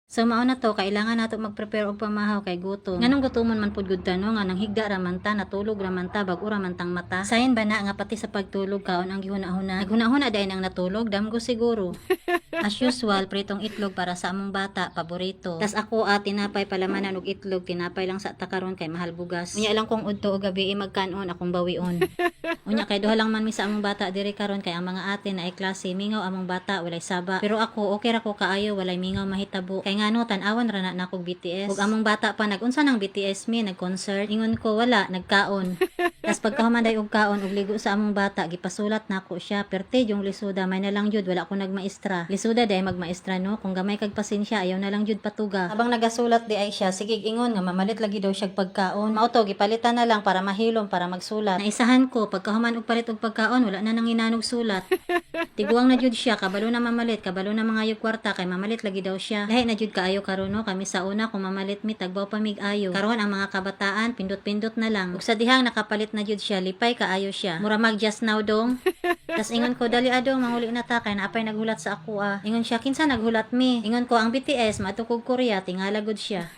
So mao na to, kailangan nato mag-prepare og pamahaw kay gutom. Nganong gutomon man pud gud tano nga nang higda ra man ta, natulog ra man ta, bag-o ra man tang mata. Sayon ba na nga pati sa pagtulog kaon ang gihuna-huna. Naghuna-huna dahil ang natulog, damgo siguro. As usual, pritong itlog para sa among bata, paborito. Tas ako tinapay palamanan og itlog, tinapay lang sa takaron kay mahal bugas. Unya lang kung udto o gabi magkanon akong bawion. Unya kay duha lang man mi sa among bata diri karon kay ang mga ate na ay klase mingaw among bata walay saba. Pero ako okay ra ko kaayo walay mingaw mahitabo. Kay ngano tan-awan ra na akong BTS. Ug among bata pa nag-unsa nang BTS mi nag-concert. Ingon ko wala, nagkaon. Tas pagkahuman day og kaon ug ligo sa among bata, gipasulat nako siya. Perte yung lisuda may na lang jud wala ko nagmaestra. Lisuda day magmaestra no, kung gamay kag pasensya ayaw na lang jud patuga. Habang nagasulat di ay siya, sige ingon nga mamalit lagi daw siya pagkaon. Mao to gipalitan na lang para mahilom para magsulat. Naisahan ko pagkahuman og palit og pagkaon wala na nang inanog sulat. Tiguang na jud siya, kabalo na mamalit, kabalo na mga kwarta kay mamalit lagi daw siya. Lahi na jud kaayo karon no, kami sa una kung mamalit mi tagbaw pa mig ayo. Karon ang mga kabataan pindot-pindot na lang. Ug sa dihang nakapalit na jud siya, lipay kaayo siya. Mura mag just now dong. Tas ingon ko dali adong manguli na ta kay naapay naghulat sa ako Ingon siya kinsa naghulat mi. Ingon ko ang BTS matukog Korea tingala gud siya.